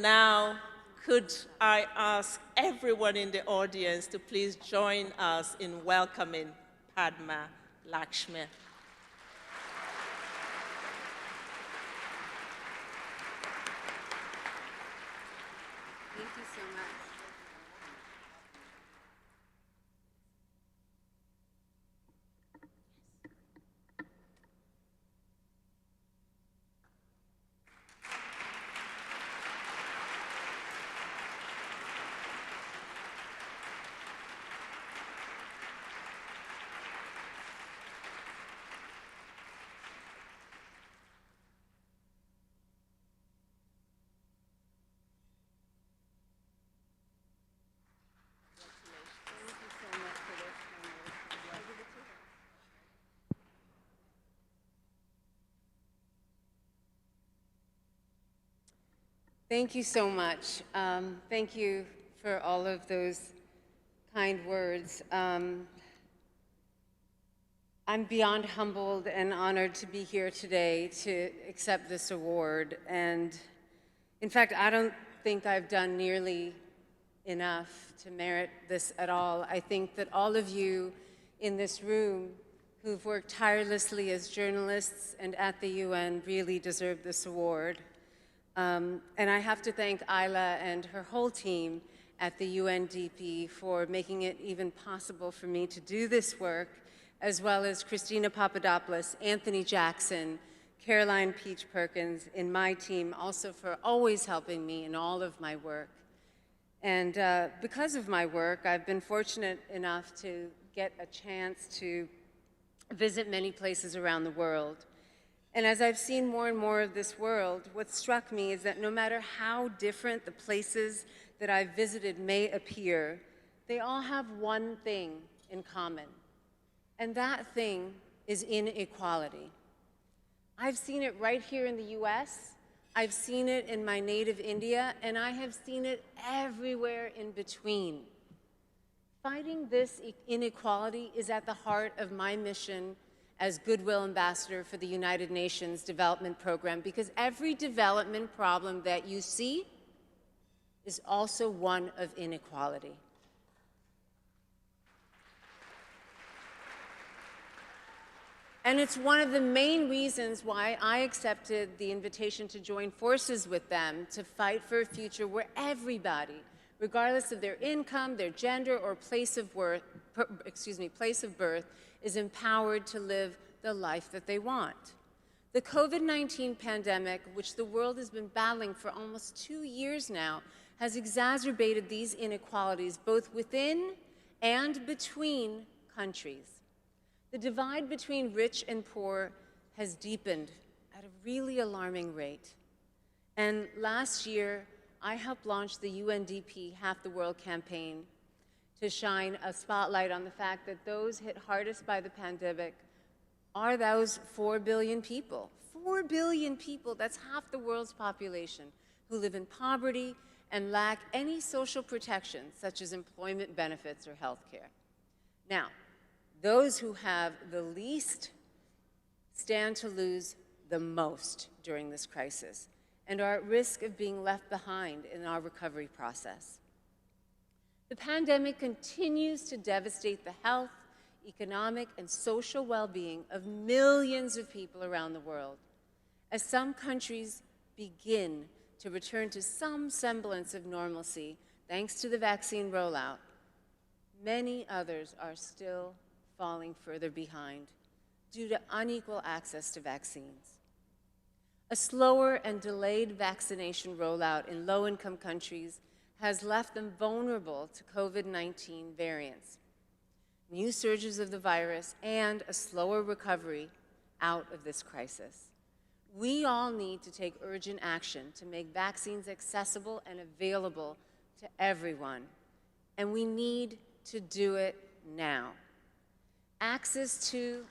now, could I ask everyone in the audience to please join us in welcoming Padma Lakshmi. Thank you so much. Thank you so much. Thank you for all of those kind words. I'm beyond humbled and honored to be here today to accept this award. And in fact, I don't think I've done nearly enough to merit this at all. I think that all of you in this room who've worked tirelessly as journalists and at the UN really deserve this award. And I have to thank Isla and her whole team at the UNDP for making it even possible for me to do this work, as well as Christina Papadopoulos, Anthony Jackson, Caroline Peach Perkins in my team, also for always helping me in all of my work. And because of my work, I've been fortunate enough to get a chance to visit many places around the world. And as I've seen more and more of this world, what struck me is that no matter how different the places that I've visited may appear, they all have one thing in common. And that thing is inequality. I've seen it right here in the US, I've seen it in my native India, and I have seen it everywhere in between. Fighting this inequality is at the heart of my mission as Goodwill Ambassador for the United Nations Development Program, because every development problem that you see is also one of inequality. And it's one of the main reasons why I accepted the invitation to join forces with them to fight for a future where everybody, regardless of their income, their gender, or place of birth, is empowered to live the life that they want. The COVID-19 pandemic, which the world has been battling for almost 2 years now, has exacerbated these inequalities both within and between countries. The divide between rich and poor has deepened at a really alarming rate. And last year, I helped launch the UNDP Half the World campaign to shine a spotlight on the fact that those hit hardest by the pandemic are those 4 billion people. 4 billion people, that's half the world's population, who live in poverty and lack any social protection, such as employment benefits or health care. Now, those who have the least stand to lose the most during this crisis and are at risk of being left behind in our recovery process. The pandemic continues to devastate the health, economic, and social well-being of millions of people around the world. As some countries begin to return to some semblance of normalcy, thanks to the vaccine rollout, many others are still falling further behind due to unequal access to vaccines. A slower and delayed vaccination rollout in low-income countries has left them vulnerable to COVID-19 variants, new surges of the virus, and a slower recovery out of this crisis. We all need to take urgent action to make vaccines accessible and available to everyone, and we need to do it now. Access to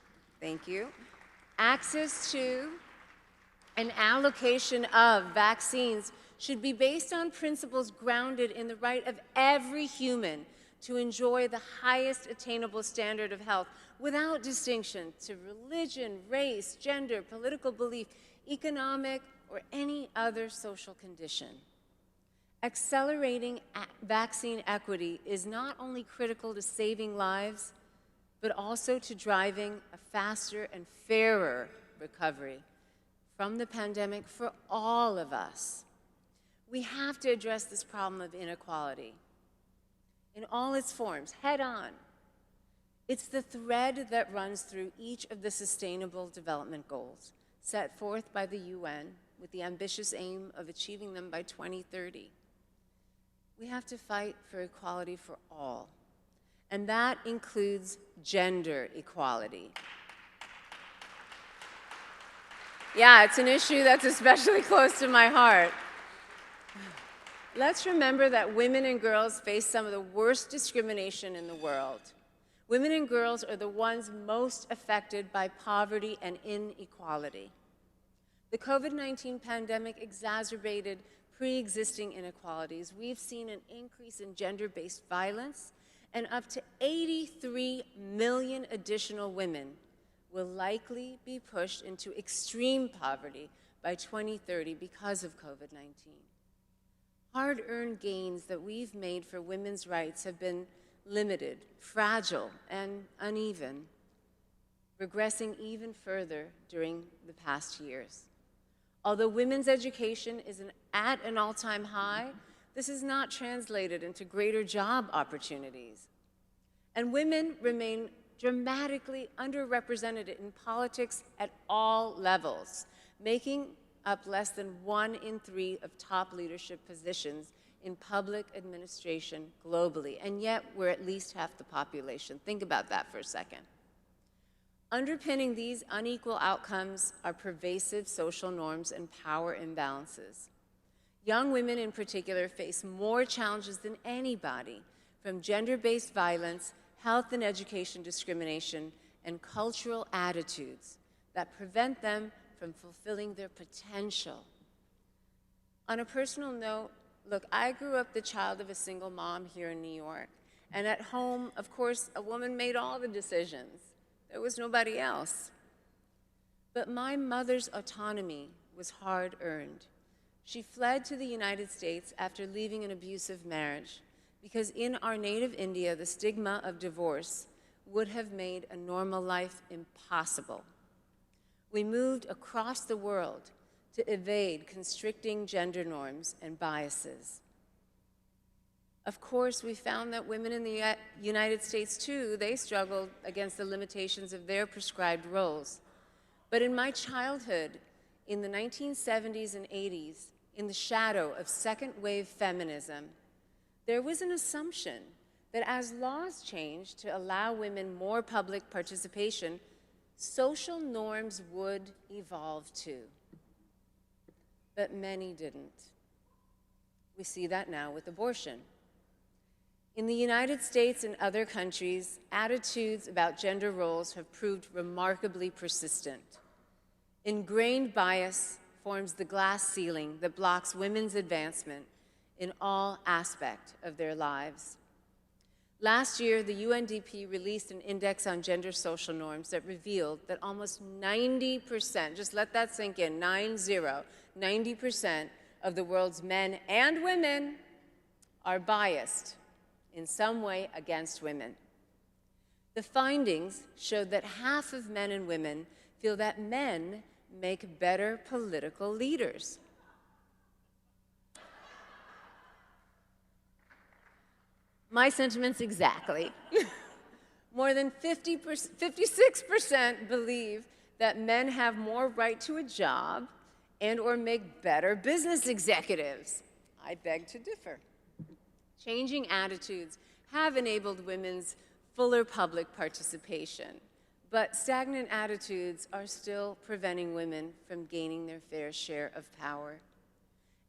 and allocation of vaccines should be based on principles grounded in the right of every human to enjoy the highest attainable standard of health without distinction to religion, race, gender, political belief, economic, or any other social condition. Accelerating vaccine equity is not only critical to saving lives, but also to driving a faster and fairer recovery from the pandemic for all of us. We have to address this problem of inequality in all its forms, head on. It's the thread that runs through each of the Sustainable Development Goals set forth by the UN with the ambitious aim of achieving them by 2030. We have to fight for equality for all, and that includes gender equality. Yeah, it's an issue that's especially close to my heart. Let's remember that women and girls face some of the worst discrimination in the world. Women and girls are the ones most affected by poverty and inequality. The COVID-19 pandemic exacerbated pre-existing inequalities. We've seen an increase in gender-based violence, and up to 83 million additional women will likely be pushed into extreme poverty by 2030 because of COVID-19. Hard-earned gains that we've made for women's rights have been limited, fragile, and uneven, regressing even further during the past years. Although women's education is at an all-time high, this is not translated into greater job opportunities. And women remain dramatically underrepresented in politics at all levels, making up less than 1 in 3 of top leadership positions in public administration globally, and yet we're at least half the population. Think about that for a second. Underpinning these unequal outcomes are pervasive social norms and power imbalances. Young women in particular face more challenges than anybody from gender-based violence, health and education discrimination, and cultural attitudes that prevent them from fulfilling their potential. On a personal note, look, I grew up the child of a single mom here in New York, and at home, of course, a woman made all the decisions. There was nobody else. But my mother's autonomy was hard-earned. She fled to the United States after leaving an abusive marriage because in our native India, the stigma of divorce would have made a normal life impossible. We moved across the world to evade constricting gender norms and biases. Of course, we found that women in the United States, too, they struggled against the limitations of their prescribed roles. But in my childhood, in the 1970s and 80s, in the shadow of second-wave feminism, there was an assumption that as laws changed to allow women more public participation, social norms would evolve too. But many didn't. We see that now with abortion. In the United States and other countries, attitudes about gender roles have proved remarkably persistent. Ingrained bias forms the glass ceiling that blocks women's advancement in all aspects of their lives. Last year, the UNDP released an index on gender social norms that revealed that almost 90%, just let that sink in, 90% of the world's men and women are biased in some way against women. The findings showed that half of men and women feel that men make better political leaders. My sentiments exactly. More than 56% believe that men have more right to a job and or make better business executives. I beg to differ. Changing attitudes have enabled women's fuller public participation, but stagnant attitudes are still preventing women from gaining their fair share of power.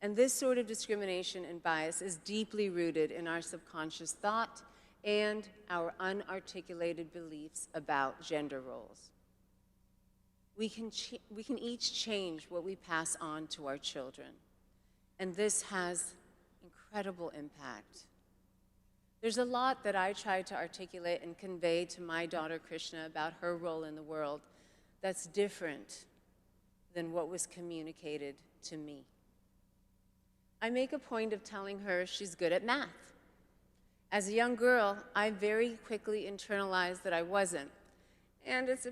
And this sort of discrimination and bias is deeply rooted in our subconscious thought and our unarticulated beliefs about gender roles. We can each change what we pass on to our children, and this has incredible impact. There's a lot that I try to articulate and convey to my daughter Krishna about her role in the world that's different than what was communicated to me. I make a point of telling her she's good at math. As a young girl, I very quickly internalized that I wasn't. And it's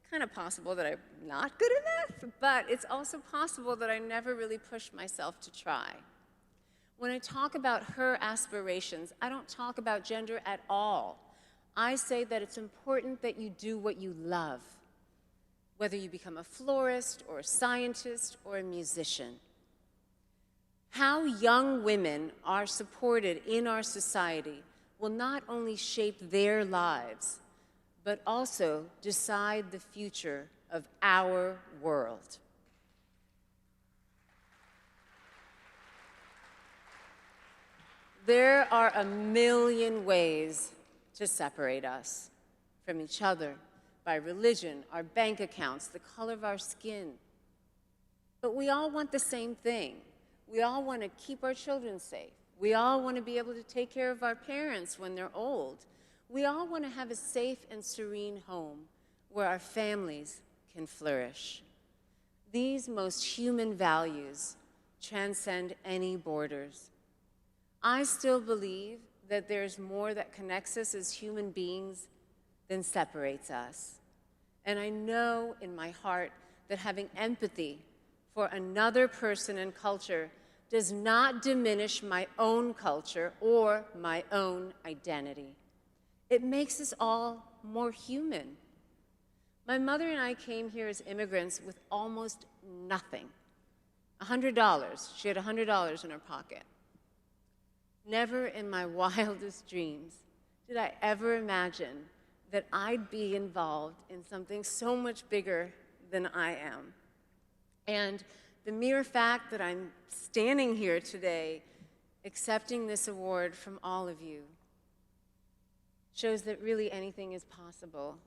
kind of possible that I'm not good at math, but it's also possible that I never really pushed myself to try. When I talk about her aspirations, I don't talk about gender at all. I say that it's important that you do what you love, whether you become a florist or a scientist or a musician. How young women are supported in our society will not only shape their lives, but also decide the future of our world. There are a million ways to separate us from each other by religion, our bank accounts, the color of our skin. But we all want the same thing. We all want to keep our children safe. We all want to be able to take care of our parents when they're old. We all want to have a safe and serene home where our families can flourish. These most human values transcend any borders. I still believe that there's more that connects us as human beings than separates us. And I know in my heart that having empathy for another person and culture does not diminish my own culture or my own identity. It makes us all more human. My mother and I came here as immigrants with almost nothing. $100. She had $100 in her pocket. Never in my wildest dreams did I ever imagine that I'd be involved in something so much bigger than I am. And the mere fact that I'm standing here today accepting this award from all of you shows that really anything is possible.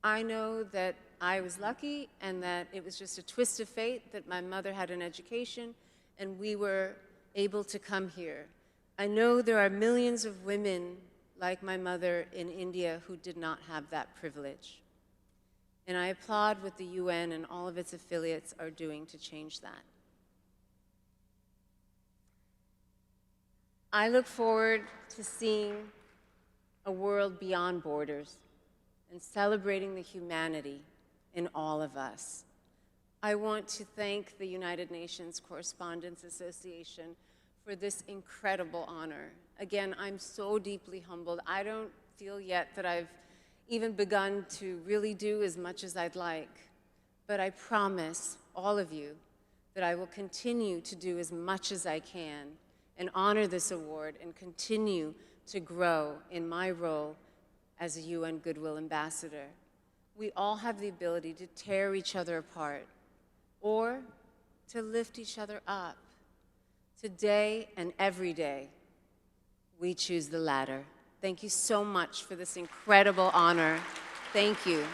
I know that I was lucky and that it was just a twist of fate that my mother had an education and we were able to come here. I know there are millions of women like my mother in India who did not have that privilege. And I applaud what the UN and all of its affiliates are doing to change that. I look forward to seeing a world beyond borders and celebrating the humanity in all of us. I want to thank the United Nations Correspondents Association for this incredible honor. Again, I'm so deeply humbled. I don't feel yet that I've even begun to really do as much as I'd like. But I promise all of you that I will continue to do as much as I can and honor this award and continue to grow in my role as a UN Goodwill Ambassador. We all have the ability to tear each other apart or to lift each other up. Today and every day, we choose the latter. Thank you so much for this incredible honor. Thank you.